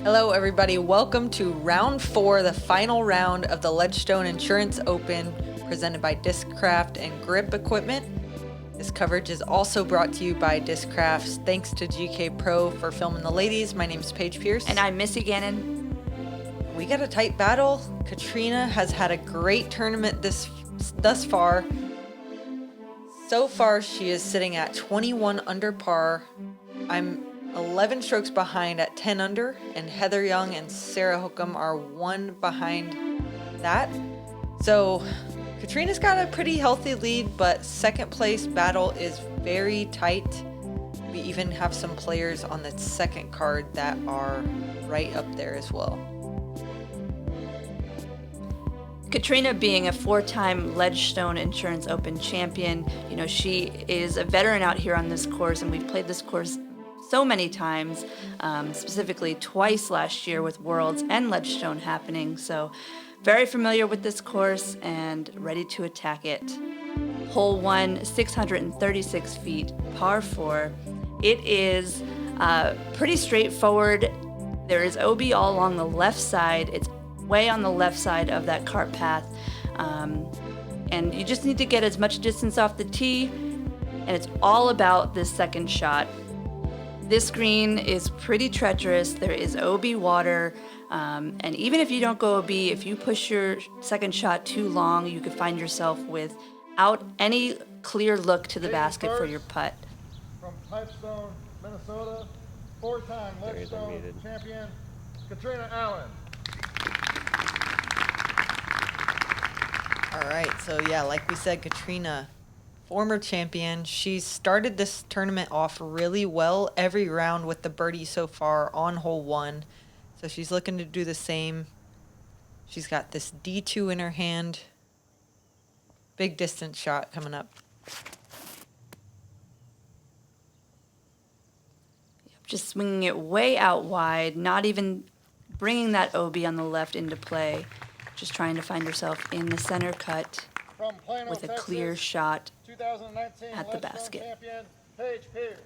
Hello, everybody. Welcome to round 4, the final round of the Ledgestone Insurance Open, presented by DISCRAFT and Grip Equipment. This coverage is also brought to you by DISCRAFT. Thanks to GKPro for filming the ladies. My name is Paige Pierce. And I'm Missy Gannon. We got a tight battle. Catrina has had a great tournament thus far. So far, she is sitting at 21 under par. I'm 11 strokes behind at 10 under, and Heather Young and Sarah Hokom are 1 behind that. So Catrina's got a pretty healthy lead, but second place battle is very tight. We even have some players on the second card that are right up there as well. Catrina, being a 4-time Ledgestone Insurance Open champion, she is a veteran out here on this course, and we've played this course so many times, specifically twice last year with Worlds and Ledgestone happening. So very familiar with this course and ready to attack it. Hole 1, 636 feet, par 4. It is pretty straightforward. There is OB all along the left side. It's way on the left side of that cart path. And you just need to get as much distance off the tee, and it's all about this second shot. This green is pretty treacherous. There is OB water, and even if you don't go OB, if you push your second shot too long, you could find yourself without any clear look to the basket for your putt. From Ledgestone, Minnesota, 4-time Ledgestone champion, Catrina Allen. All right, so yeah, like we said, Catrina, former champion. She started this tournament off really well every round with the birdie so far on hole 1. So she's looking to do the same. She's got this D2 in her hand. Big distance shot coming up. Just swinging it way out wide, not even bringing that OB on the left into play. Just trying to find herself in the center cut with a clear shot at the basket. Champion, Paige Pierce.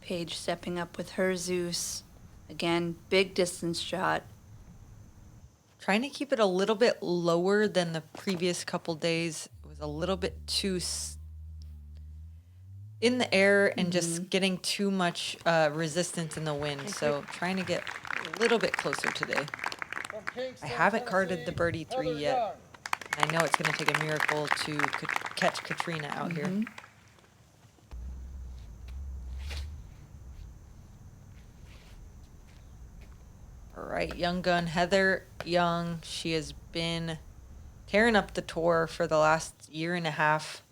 Paige stepping up with her Zeus. Again, big distance shot. Trying to keep it a little bit lower than the previous couple days. It was a little bit too in the air and just getting too much resistance in the wind. So trying to get a little bit closer today. I haven't carded the birdie 3 yet. I know it's going to take a miracle to catch Catrina out here. All right, young gun Heather Young. She has been tearing up the tour for the last year and a half.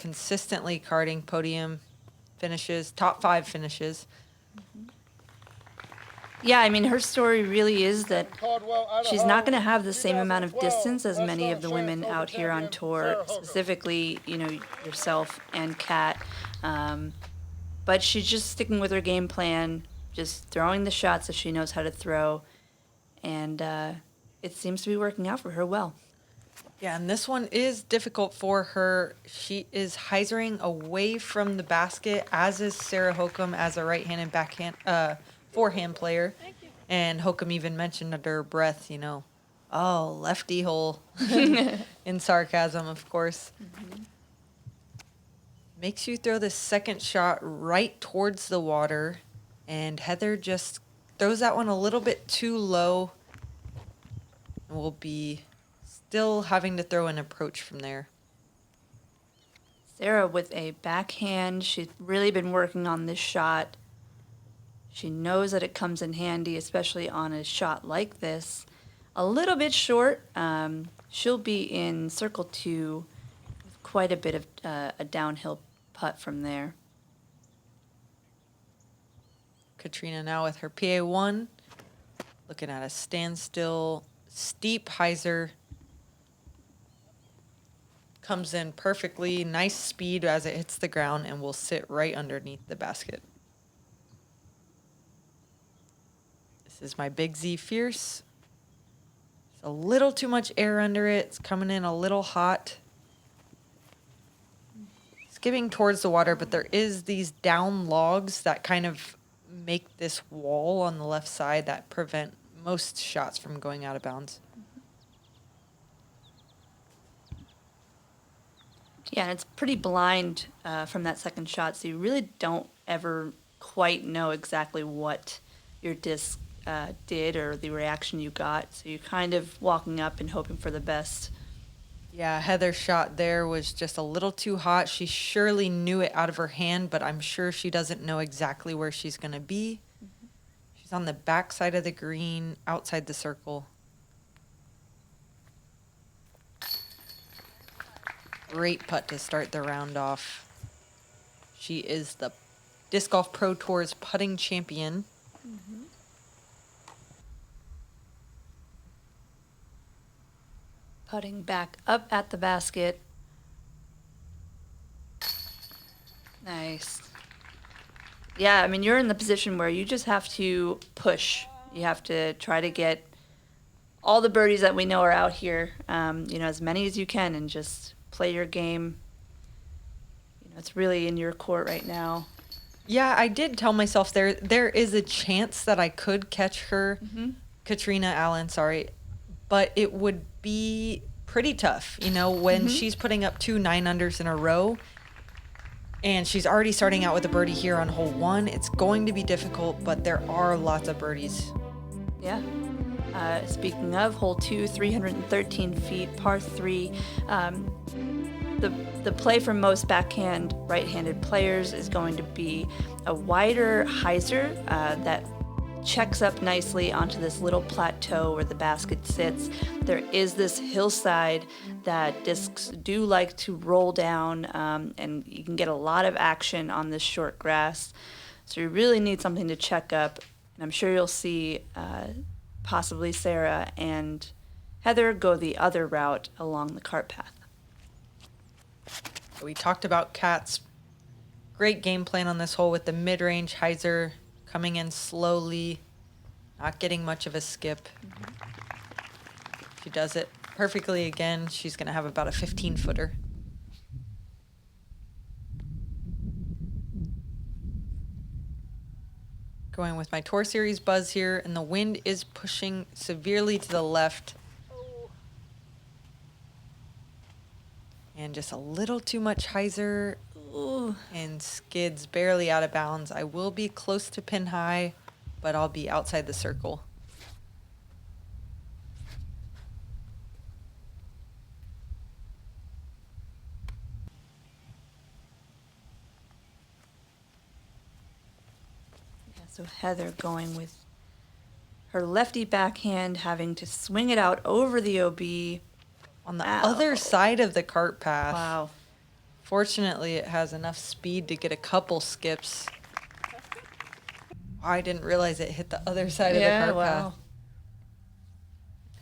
Consistently carding podium finishes, top 5 finishes. Yeah, I mean, her story really is that she's not going to have the same amount of distance as many of the women out here on tour, specifically, yourself and Kat. But she's just sticking with her game plan, just throwing the shots that she knows how to throw. And it seems to be working out for her well. Yeah, and this one is difficult for her. She is hyzering away from the basket, as is Sarah Hokom as a right-handed forehand player. And Hokom even mentioned under her breath, oh, lefty hole, in sarcasm, of course. Makes you throw the second shot right towards the water, and Heather just throws that one a little bit too low, and will be still having to throw an approach from there. Sarah with a backhand. She's really been working on this shot. She knows that it comes in handy, especially on a shot like this. A little bit short. She'll be in circle 2 with quite a bit of a downhill putt from there. Catrina now with her PA1, looking at a standstill, steep hyzer. Comes in perfectly, nice speed as it hits the ground, and will sit right underneath the basket. This is my Big Z Fierce. There's a little too much air under it. It's coming in a little hot. skipping towards the water, but there is these down logs that kind of make this wall on the left side that prevent most shots from going out of bounds. Yeah, and it's pretty blind from that second shot, so you really don't ever quite know exactly what your disc did or the reaction you got. So you're kind of walking up and hoping for the best. Yeah, Heather's shot there was just a little too hot. She surely knew it out of her hand, but I'm sure she doesn't know exactly where she's going to be. She's on the back side of the green, outside the circle. Great putt to start the round off. She is the Disc Golf Pro Tour's putting champion. Putting back up at the basket. Nice. Yeah, I mean, you're in the position where you just have to push. You have to try to get all the birdies that we know are out here, as many as you can, and just play your game. It's really in your court right now. Yeah, I did tell myself there is a chance that I could catch her, Catrina Allen, sorry, but it would be pretty tough, when she's putting up 2 9-unders in a row, and she's already starting out with a birdie here on hole 1. It's going to be difficult, but there are lots of birdies. Yeah. Speaking of hole 2, 313 feet, par 3. The play for most backhand right-handed players is going to be a wider hyzer that checks up nicely onto this little plateau where the basket sits. There is this hillside that discs do like to roll down, and you can get a lot of action on this short grass. So you really need something to check up. And I'm sure you'll see possibly Sarah and Heather go the other route along the cart path. We talked about Kat's great game plan on this hole with the mid-range hyzer coming in slowly, not getting much of a skip. She does it perfectly again. She's going to have about a 15-footer. Going with my Tour Series buzz here, and the wind is pushing severely to the left. And just a little too much hyzer. Ooh, and skids barely out of bounds. I will be close to pin high, but I'll be outside the circle. Yeah, so Heather going with her lefty backhand, having to swing it out over the OB. On the other side of the cart path. Wow. Fortunately, it has enough speed to get a couple skips. I didn't realize it hit the other side of the cart path.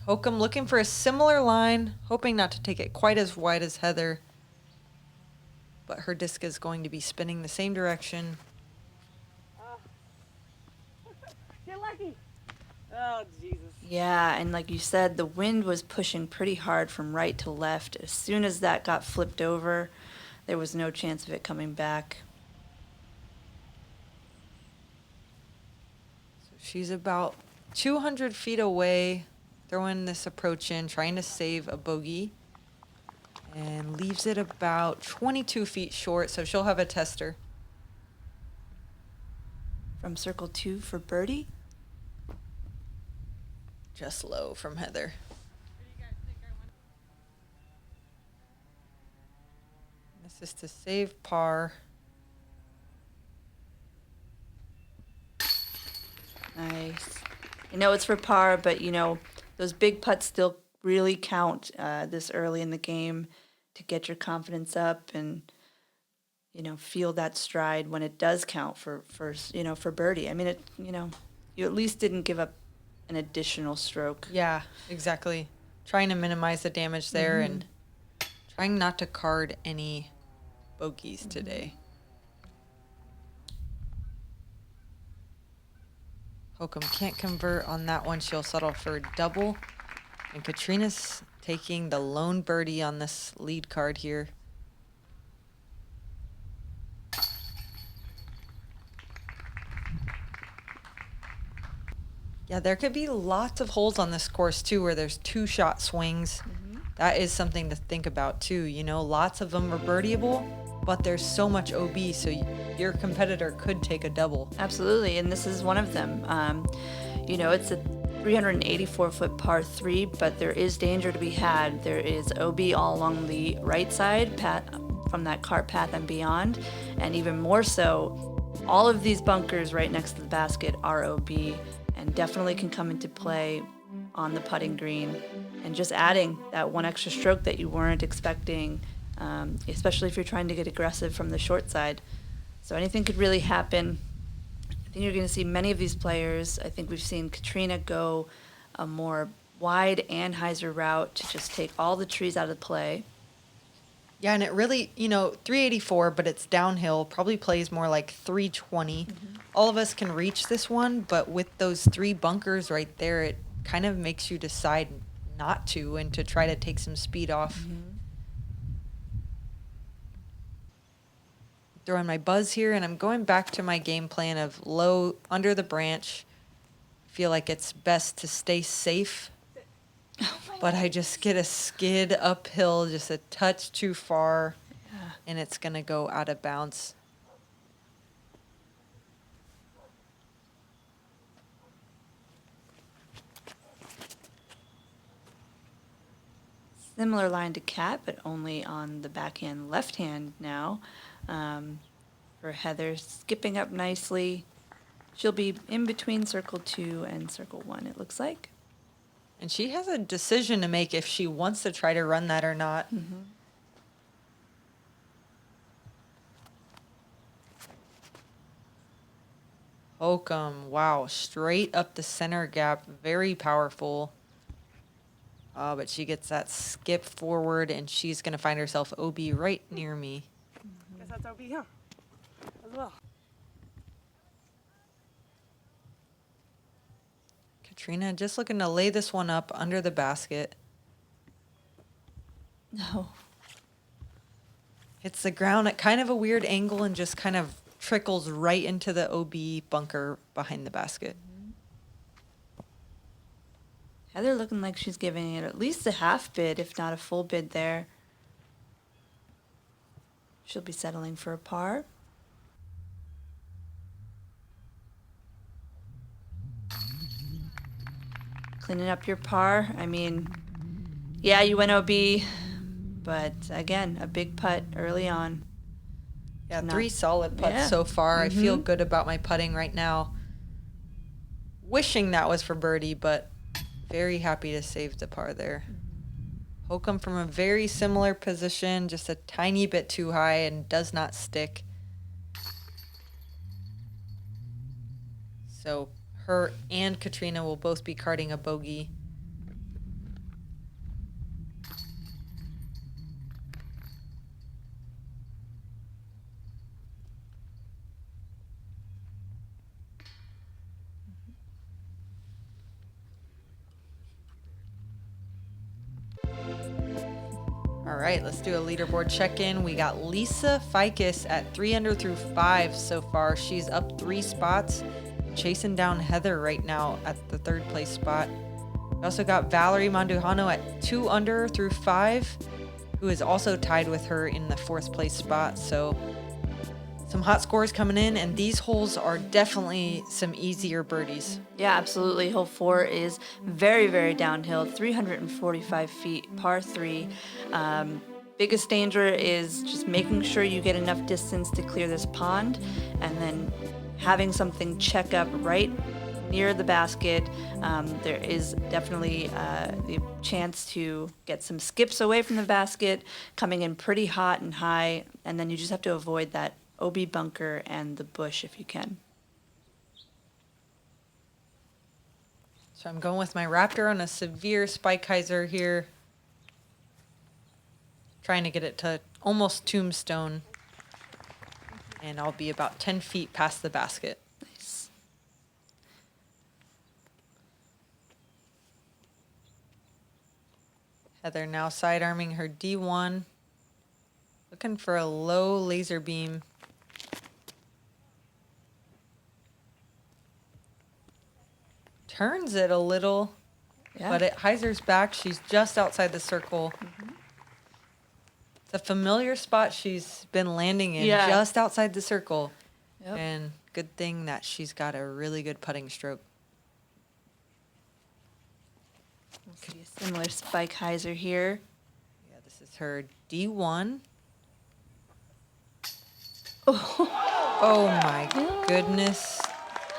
Hokom looking for a similar line, hoping not to take it quite as wide as Heather. But her disc is going to be spinning the same direction. You're lucky. Oh, Jesus. Yeah, and like you said, the wind was pushing pretty hard from right to left. As soon as that got flipped over, there was no chance of it coming back. So she's about 200 feet away, throwing this approach in, trying to save a bogey, and leaves it about 22 feet short, so she'll have a tester. From circle 2 for birdie. Just low from Heather. This is to save par. Nice. I know it's for par, but those big putts still really count this early in the game to get your confidence up and feel that stride when it does count for birdie. I mean, you at least didn't give up an additional stroke. Yeah, exactly. Trying to minimize the damage there and trying not to card any bogeys today. Hokom can't convert on that one. She'll settle for a double. And Catrina's taking the lone birdie on this lead card here. Yeah, there could be lots of holes on this course too where there's 2-shot swings. That is something to think about too. You know, lots of them are birdieable, but there's so much OB, so your competitor could take a double. Absolutely, and this is one of them. You know, it's a 384-foot par 3, but there is danger to be had. There is OB all along the right side, from that cart path and beyond, and even more so, all of these bunkers right next to the basket are OB and definitely can come into play on the putting green, and just adding that one extra stroke that you weren't expecting, especially if you're trying to get aggressive from the short side. So anything could really happen. I think you're going to see many of these players. I think we've seen Catrina go a more wide and hyzer route to just take all the trees out of play. Yeah, and it really, you know, 384, but it's downhill, probably plays more like 320. All of us can reach this one, but with those 3 bunkers right there, it kind of makes you decide not to and to try to take some speed off. Throwing my buzz here, and I'm going back to my game plan of low under the branch. Feel like it's best to stay safe, but I just get a skid uphill, just a touch too far, and it's going to go out of bounds. Similar line to Cat, but only on the backhand left hand now. For Heather, skipping up nicely. She'll be in between circle 2 and circle 1, it looks like. And she has a decision to make if she wants to try to run that or not. Hokom, wow, straight up the center gap, very powerful. But she gets that skip forward, and she's going to find herself OB right near me. Guess that's OB, huh? As well. Catrina just looking to lay this one up under the basket. No. Hits the ground at kind of a weird angle and just kind of trickles right into the OB bunker behind the basket. Heather looking like she's giving it at least a half bid, if not a full bid there. She'll be settling for a par. Cleaning up your par. I mean, yeah, you went OB, but again, a big putt early on. Yeah, Not- 3 solid putts so far. I feel good about my putting right now. Wishing that was for birdie, but very happy to save the par there. Hokom from a very similar position, just a tiny bit too high and does not stick. So her and Catrina will both be carding a bogey. All right, let's do a leaderboard check-in. We got Lisa Ficus at 3 under through 5 so far. She's up 3 spots, chasing down Heather right now at the 3rd place spot. We also got Valerie Mandujano at 2 under through 5, who is also tied with her in the 4th place spot. So some hot scores coming in, and these holes are definitely some easier birdies. Yeah, absolutely. Hole 4 is very, very downhill, 345 feet, par 3. Biggest danger is just making sure you get enough distance to clear this pond, and then having something check up right near the basket. There is definitely the chance to get some skips away from the basket, coming in pretty hot and high, and then you just have to avoid that OB bunker and the bush if you can. So I'm going with my Raptor on a severe spike hyzer here. Trying to get it to almost tombstone. And I'll be about 10 feet past the basket. Nice. Heather now sidearming her D1. Looking for a low laser beam. turns it a little, Yeah. but Heiser's back. She's just outside the circle. It's a familiar spot she's been landing in, Yeah. just outside the circle. Yep. And good thing that she's got a really good putting stroke. We'll see a similar spike hyzer here. Yeah, this is her D1. Oh, Oh my goodness.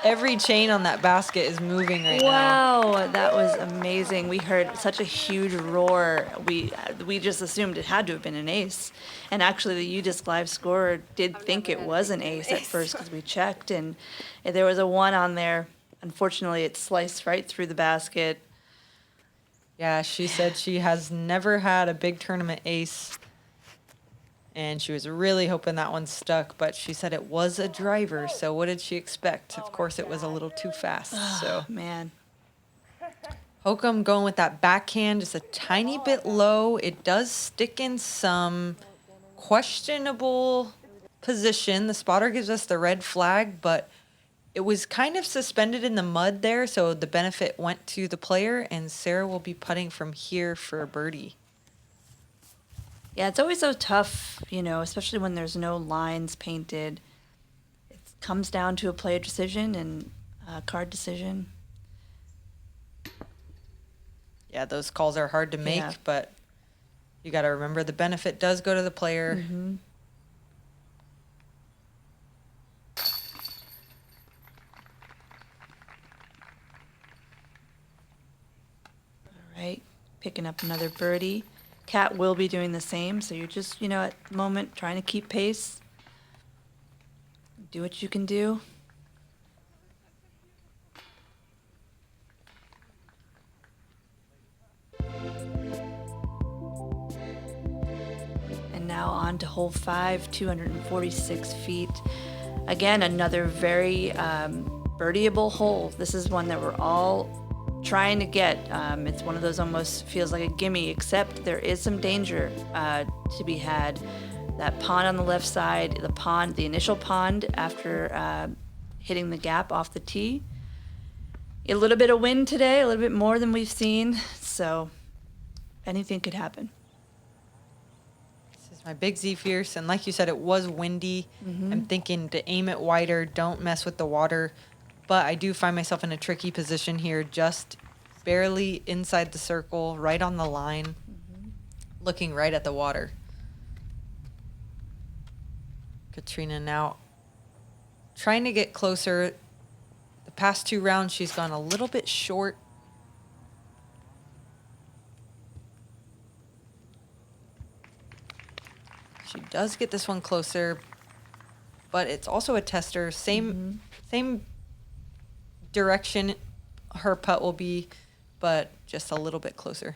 Every chain on that basket is moving right now. wow, that was amazing. We heard such a huge roar. We just assumed it had to have been an ace. And actually, the UDisc Live scorer did think it was an ace at first because we checked, and there was a 1 on there. Unfortunately, it sliced right through the basket. Yeah, she said she has never had a big tournament ace. And she was really hoping that one stuck, but she said it was a driver, so what did she expect? Of course, it was a little too fast, so. Man. Hokom going with that backhand, just a tiny bit low. It does stick in some questionable position. The spotter gives us the red flag, but it was kind of suspended in the mud there, so the benefit went to the player, and Sarah will be putting from here for a birdie. Yeah, it's always so tough, especially when there's no lines painted. It comes down to a player decision and a card decision. Yeah, those calls are hard to make, Yeah. but you got to remember the benefit does go to the player. Mm-hmm. All right, picking up another birdie. Kat will be doing the same, so you're just, at the moment trying to keep pace. Do what you can do. And now on to hole 5, 246 feet. Again, another very birdieable hole. This is one that we're all trying to get. It's one of those almost feels like a gimme, except there is some danger to be had. That pond on the left side, the initial pond after hitting the gap off the tee. A little bit of wind today, a little bit more than we've seen, so anything could happen. This is my big Z Fierce, and like you said, it was windy. I'm thinking to aim it wider, don't mess with the water. But I do find myself in a tricky position here, just barely inside the circle, right on the line, looking right at the water. Catrina now trying to get closer. The past 2 rounds, she's gone a little bit short. She does get this one closer, but it's also a tester. Same direction her putt will be, but just a little bit closer.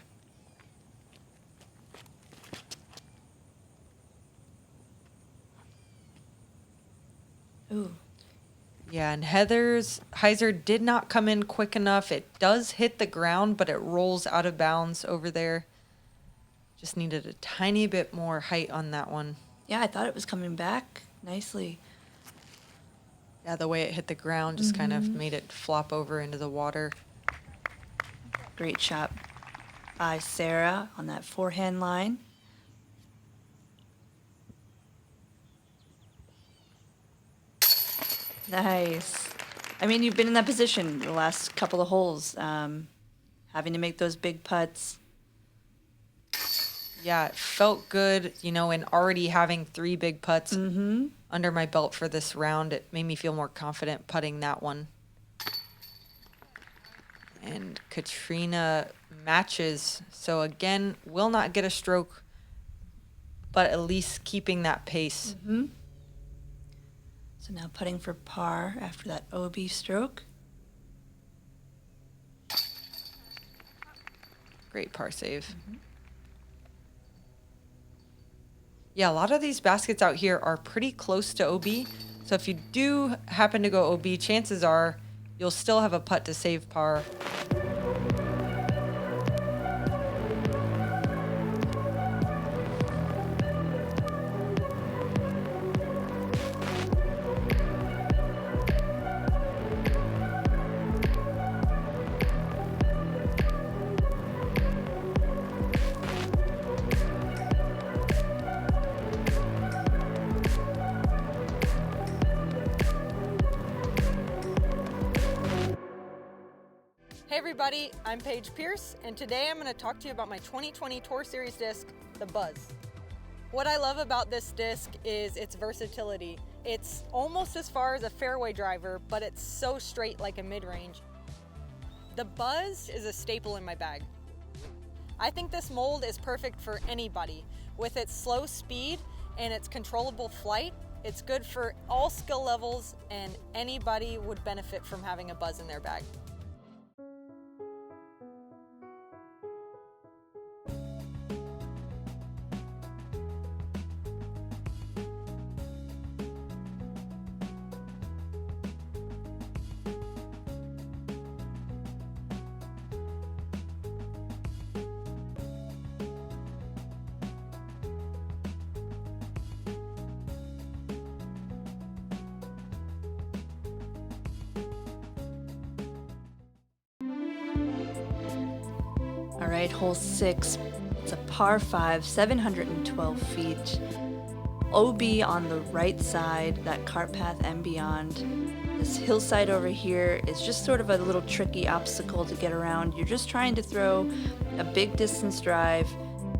Ooh. Yeah, and Heiser did not come in quick enough. It does hit the ground, but it rolls out of bounds over there. Just needed a tiny bit more height on that one. Yeah, I thought it was coming back nicely. Yeah, the way it hit the ground just kind of made it flop over into the water. Great shot by Sarah on that forehand line. Nice. I mean, you've been in that position the last couple of holes, having to make those big putts. Yeah, it felt good, and already having 3 big putts under my belt for this round, it made me feel more confident putting that one. And Catrina matches, so again, will not get a stroke, but at least keeping that pace. So now putting for par after that OB stroke. Great par save. Yeah, a lot of these baskets out here are pretty close to OB. So if you do happen to go OB, chances are you'll still have a putt to save par. everybody, I'm Paige Pierce, and today I'm going to talk to you about my 2020 Tour Series disc, the Buzz. What I love about this disc is its versatility. It's almost as far as a fairway driver, but it's so straight like a mid-range. The Buzz is a staple in my bag. I think this mold is perfect for anybody. With its slow speed and its controllable flight, it's good for all skill levels, and anybody would benefit from having a Buzz in their bag. All right, hole 6. It's a par 5, 712 feet. OB on the right side, that cart path and beyond. This hillside over here is just sort of a little tricky obstacle to get around. You're just trying to throw a big distance drive,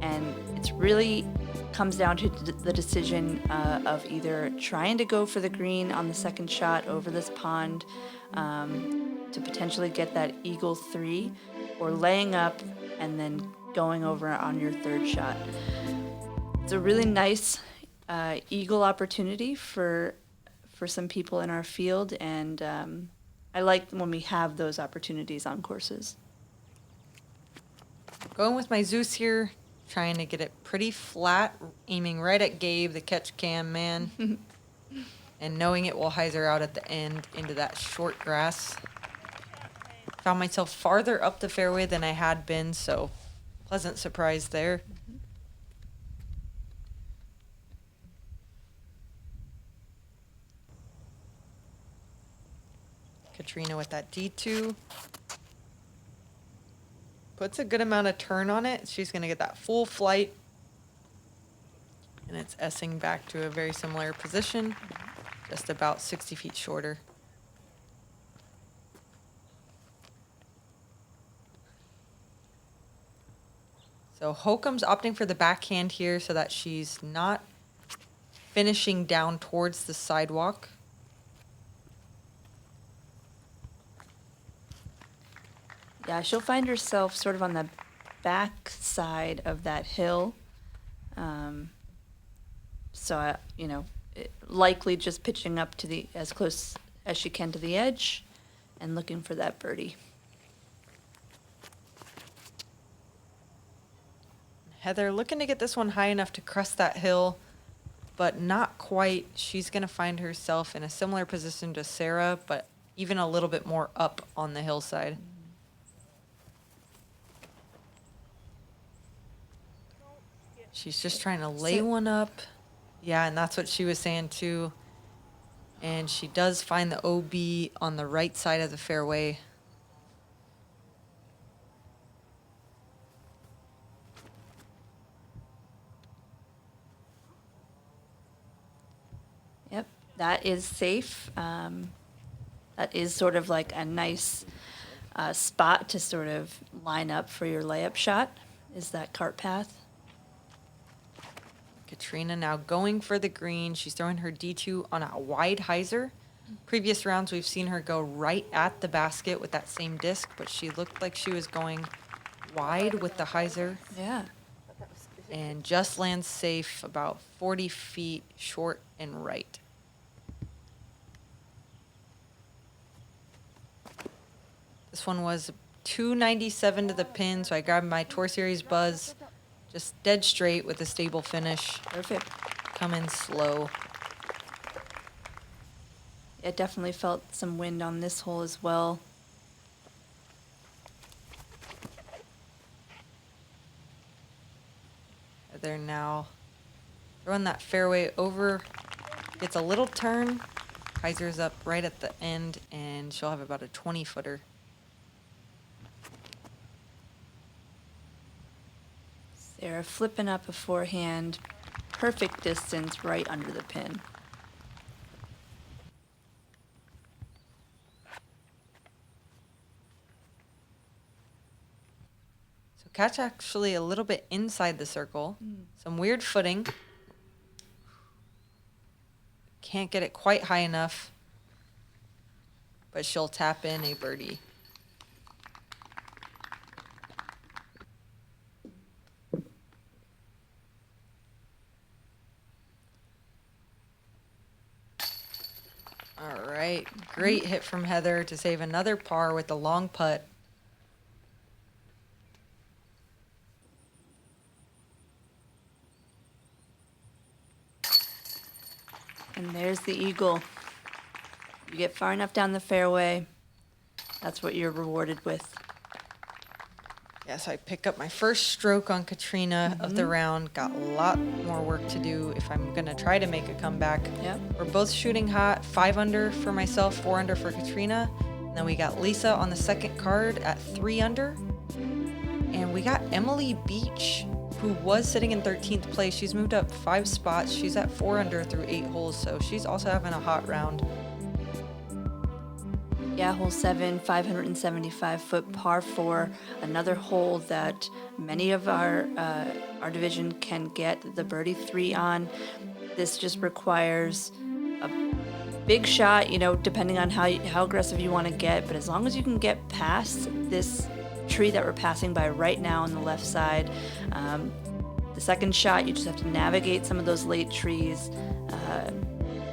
and it's really comes down to the decision of either trying to go for the green on the second shot over this pond to potentially get that eagle 3, or laying up and then going over on your third shot. It's a really nice eagle opportunity for some people in our field, and I like when we have those opportunities on courses. Going with my Zeus here, trying to get it pretty flat, aiming right at Gabe, the catch cam man, and knowing it will hyzer out at the end into that short grass. Found myself farther up the fairway than I had been, so pleasant surprise there. Catrina with that D2. Puts a good amount of turn on it. She's going to get that full flight. And it's S-ing back to a very similar position, just about 60 feet shorter. So Hokom's opting for the backhand here so that she's not finishing down towards the sidewalk. Yeah, she'll find herself sort of on the back side of that hill. Likely just pitching up to as close as she can to the edge and looking for that birdie. Heather looking to get this one high enough to crest that hill, but not quite. She's going to find herself in a similar position to Sarah, but even a little bit more up on the hillside. She's just trying to lay one up. Yeah, and that's what she was saying too. And she does find the OB on the right side of the fairway. Yep, that is safe. That is sort of like a nice spot to sort of line up for your layup shot, is that cart path. Catrina now going for the green. She's throwing her D2 on a wide hyzer. Previous rounds, we've seen her go right at the basket with that same disc, but she looked like she was going wide with the hyzer. Yeah. And just lands safe about 40 feet short and right. This one was 297 to the pin, so I grabbed my Tour Series Buzz. Just dead straight with a stable finish. Perfect. Come in slow. It definitely felt some wind on this hole as well. They're now throwing that fairway over. Gets a little turn. Kaiser's up right at the end, and she'll have about a 20-footer. Sarah flipping up a forehand. Perfect distance right under the pin. Cat's actually a little bit inside the circle. Some weird footing. Can't get it quite high enough. But she'll tap in a birdie. All right, great hit from Heather to save another par with the long putt. And there's the eagle. You get far enough down the fairway, that's what you're rewarded with. Yes, I pick up my first stroke on Catrina of the round. Got a lot more work to do if I'm going to try to make a comeback. Yep. We're both shooting hot, 5 under for myself, 4 under for Catrina. And then we got Lisa on the second card at 3 under. And we got Emily Beach, who was sitting in 13th place. She's moved up 5 spots. She's at 4 under through 8 holes, so she's also having a hot round. Yeah, hole 7, 575-foot par 4, another hole that many of our division can get the birdie 3 on. This just requires a big shot, you know, depending on how aggressive you want to get. But as long as you can get past this tree that we're passing by right now on the left side, the second shot, you just have to navigate some of those late trees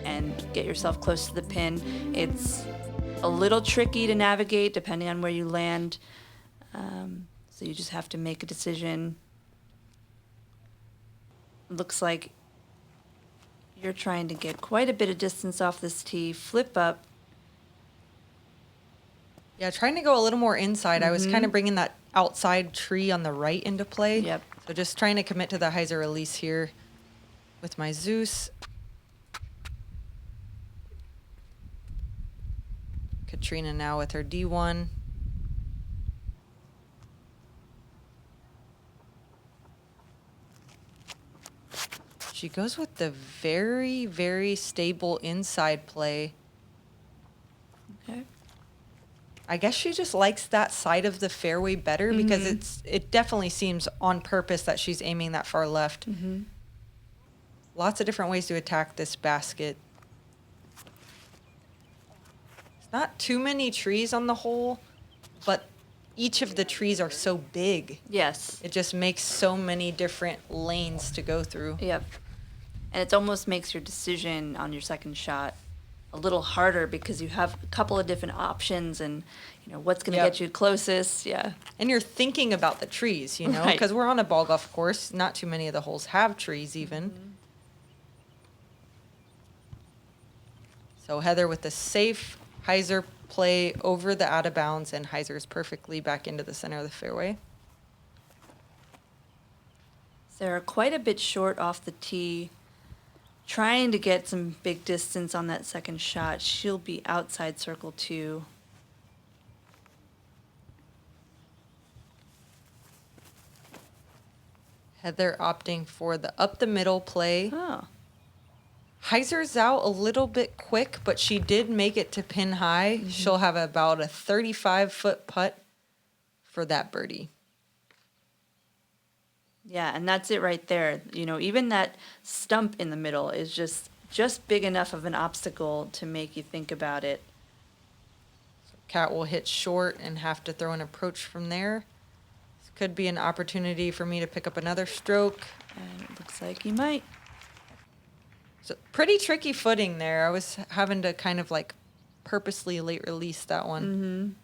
and get yourself close to the pin. It's a little tricky to navigate depending on where you land. So you just have to make a decision. Looks like you're trying to get quite a bit of distance off this tee, flip up. Yeah, trying to go a little more inside. I was kind of bringing that outside tree on the right into play. Yep. So just trying to commit to the hyzer release here with my Zeus. Catrina now with her D1. She goes with the very, very stable inside play. Okay. I guess she just likes that side of the fairway better because it definitely seems on purpose that she's aiming that far left. Lots of different ways to attack this basket. Not too many trees on the hole, but each of the trees are so big. Yes. It just makes so many different lanes to go through. Yep. And it almost makes your decision on your second shot a little harder because you have a couple of different options and, you know, what's going to get you closest. Yeah. And you're thinking about the trees, you know, Right. because we're on a ball golf course. Not too many of the holes have trees even. So Heather with the safe hyzer play over the out of bounds, and hyzer's perfectly back into the center of the fairway. Sarah quite a bit short off the tee, trying to get some big distance on that second shot. She'll be outside circle 2. Heather opting for the up the middle play. Oh. Hyzer's out a little bit quick, but she did make it to pin high. She'll have about a 35-foot putt for that birdie. Yeah, and that's it right there. You know, even that stump in the middle is just big enough of an obstacle to make you think about it. Cat will hit short and have to throw an approach from there. This could be an opportunity for me to pick up another stroke. And it looks like you might. So pretty tricky footing there. I was having to kind of like purposely late release that one.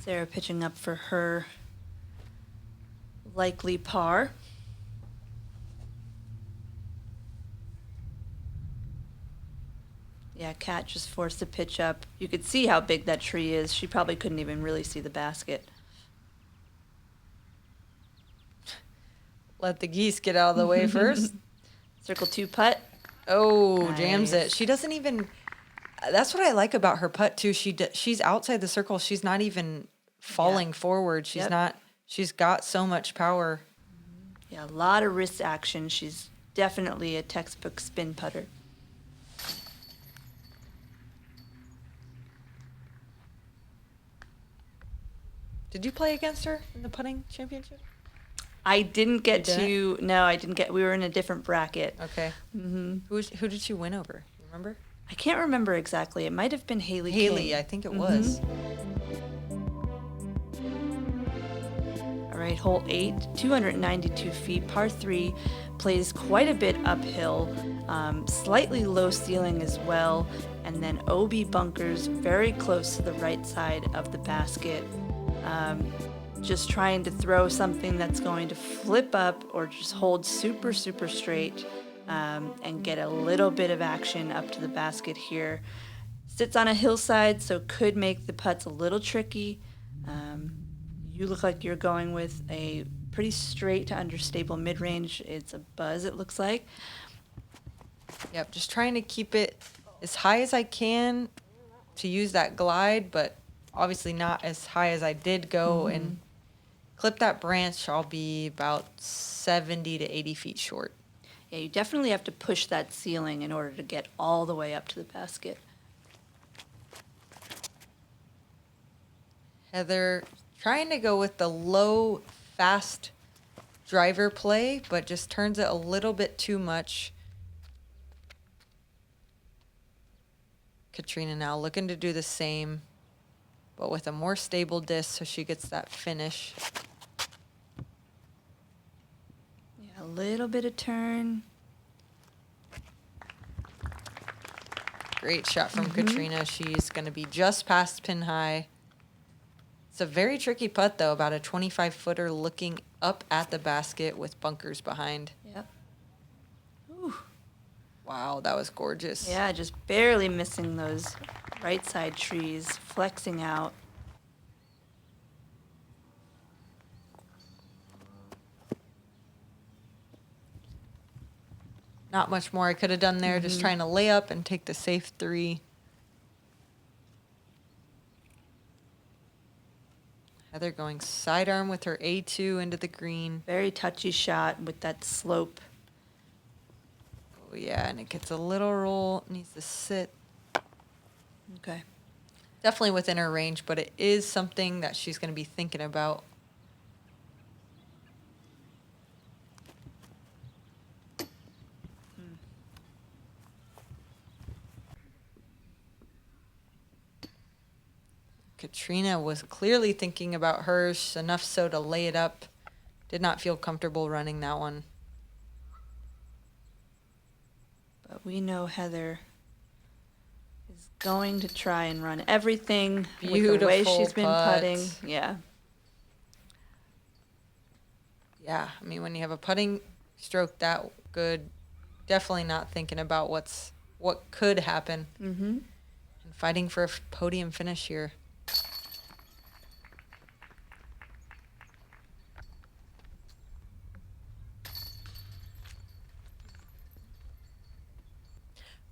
Sarah pitching up for her likely par. Yeah, Kat just forced to pitch up. You could see how big that tree is. She probably couldn't even really see the basket. Let the geese get out of the way first. Circle 2 putt. Oh, jams Nice. it. She doesn't even. That's what I like about her putt too. She's outside the circle. She's not even falling forward. She's Yep. not. She's got so much power. Yeah, a lot of wrist action. She's definitely a textbook spin putter. Did you play against her in the putting championship? I didn't get You to. No, I didn't get. We were in a different bracket. Okay. Who did she win over? You remember? I can't remember exactly. It might have been Haley. Haley, King. I think it was. All right, hole 8, 292 feet, par 3, plays quite a bit uphill, slightly low ceiling as well, and then OB bunkers very close to the right side of the basket. Just trying to throw something that's going to flip up or just hold super, super straight and get a little bit of action up to the basket here. Sits on a hillside, so could make the putts a little tricky. You look like you're going with a pretty straight to understable mid-range. It's a buzz, it looks like. Yep, just trying to keep it as high as I can to use that glide, but obviously not as high as I did go. And clip that branch, I'll be about 70 to 80 feet short. Yeah, you definitely have to push that ceiling in order to get all the way up to the basket. Heather trying to go with the low, fast driver play, but just turns it a little bit too much. Catrina now looking to do the same, but with a more stable disc so she gets that finish. Yeah, a little bit of turn. Great shot from Catrina. She's going to be just past pin high. It's a very tricky putt, though, about a 25-footer looking up at the basket with bunkers behind. Yep. Ooh. Wow, that was gorgeous. Yeah, just barely missing those right side trees, flexing out. Not much more I could have done there, just trying to lay up and take the safe 3. Heather going sidearm with her A2 into the green. Very touchy shot with that slope. Oh, yeah, and it gets a little roll. Needs to sit. Okay. Definitely within her range, but it is something that she's going to be thinking about. Catrina was clearly thinking about hers, enough so to lay it up. Did not feel comfortable running that one. But we know Heather is going to try and run everything with the way Beautiful she's been putt. putting. Yeah. Yeah, I mean, when you have a putting stroke that good, definitely not thinking about what could happen. And fighting for a podium finish here.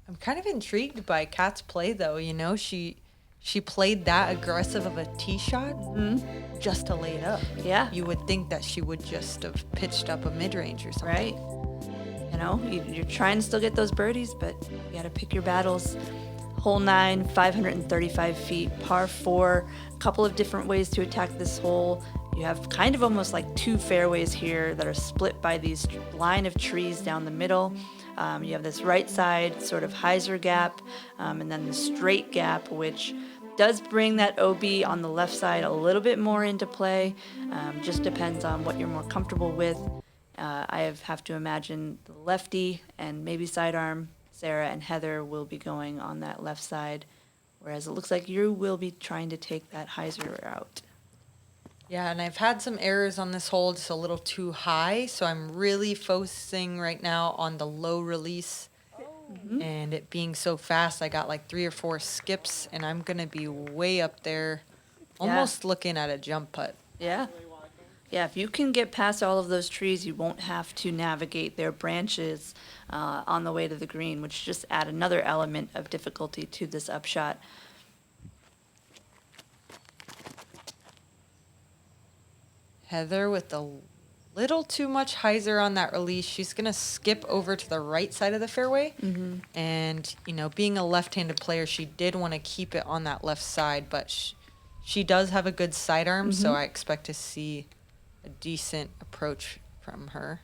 I'm kind of intrigued by Kat's play, though. You know, she played that aggressive of a tee shot just to lay it up. Yeah. You would think that she would just have pitched up a mid-range or something. Right. You know, you're trying to still get those birdies, but you got to pick your battles. Hole 9, 535 feet, par 4. A couple of different ways to attack this hole. You have kind of almost like 2 fairways here that are split by these line of trees down the middle. You have this right side sort of hyzer gap, and then the straight gap, which does bring that OB on the left side a little bit more into play. Just depends on what you're more comfortable with. I have to imagine the lefty and maybe sidearm, Sarah and Heather will be going on that left side, whereas it looks like you will be trying to take that hyzer route. Yeah, and I've had some errors on this hole, just a little too high, so I'm really focusing right now on the low release. And it being so fast, I got like 3 or 4 skips, and I'm going to be way up there, almost looking at a jump putt. Yeah. Yeah, if you can get past all of those trees, you won't have to navigate their branches on the way to the green, which just add another element of difficulty to this upshot. Heather with a little too much hyzer on that release. She's going to skip over to the right side of the fairway. And, you know, being a left-handed player, she did want to keep it on that left side, but She does have a good sidearm, so I expect to see a decent approach from her.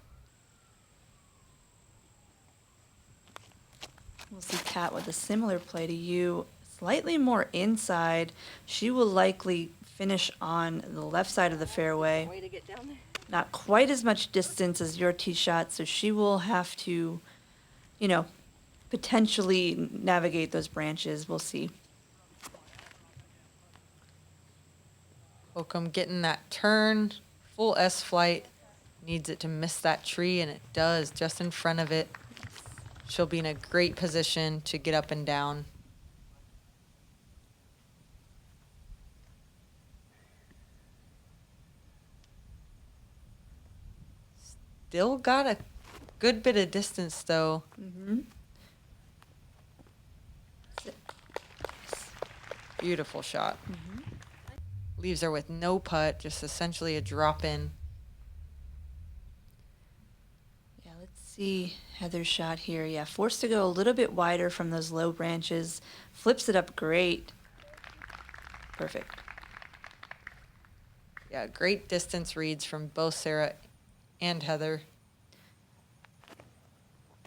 We'll see Kat with a similar play to you, slightly more inside. She will likely finish on the left side of the fairway. Way to get down there. Not quite as much distance as your tee shot, so she will have to, you know, potentially navigate those branches. We'll see. Hokom getting that turn, full S flight, needs it to miss that tree, and it does, just in front of it. She'll be in a great position to get up and down. Still got a good bit of distance, though. Beautiful shot. Leaves her with no putt, just essentially a drop in. Yeah, let's see Heather's shot here. Yeah, forced to go a little bit wider from those low branches. Flips it up great. Perfect. Yeah, great distance reads from both Sarah and Heather.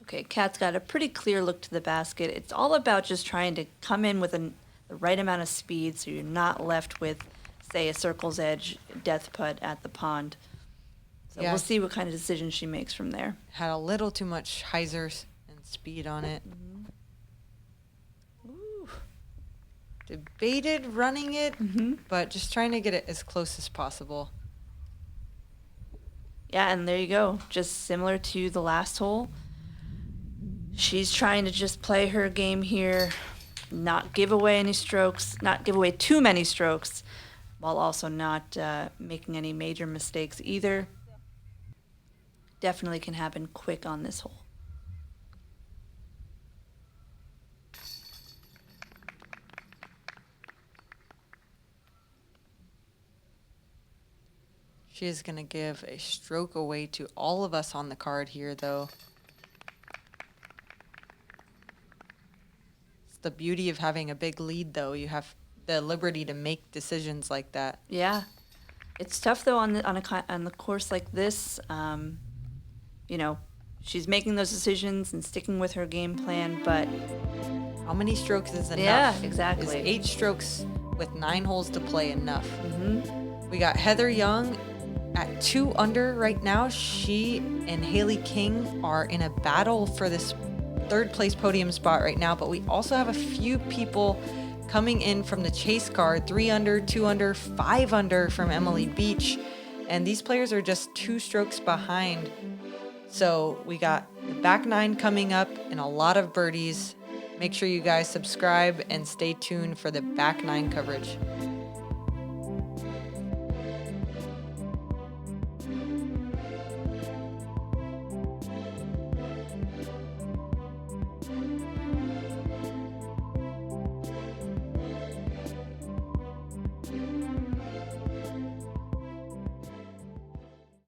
Okay, Kat's got a pretty clear look to the basket. It's all about just trying to come in with the right amount of speed so you're not left with, say, a circle's edge death putt at the pond. So Yeah. we'll see what kind of decision she makes from there. Had a little too much hyzers and speed on it. Ooh. Debated running it, but just trying to get it as close as possible. Yeah, and there you go. Just similar to the last hole. She's trying to just play her game here, not give away any strokes, not give away too many strokes, while also not making any major mistakes either. Definitely can happen quick on this hole. She is going to give a stroke away to all of us on the card here, though. It's the beauty of having a big lead, though. You have the liberty to make decisions like that. Yeah, it's tough though on the course like this. You know, she's making those decisions and sticking with her game plan, but How many strokes is enough? Yeah, exactly. Is 8 strokes with 9 holes to play enough? We got Heather Young at 2 under right now. She and Haley King are in a battle for this 3rd place podium spot right now, but we also have a few people coming in from the chase card, 3 under, 2 under, 5 under from Emily Beach. And these players are just 2 strokes behind. So we got the back 9 coming up and a lot of birdies. Make sure you guys subscribe and stay tuned for the back 9 coverage.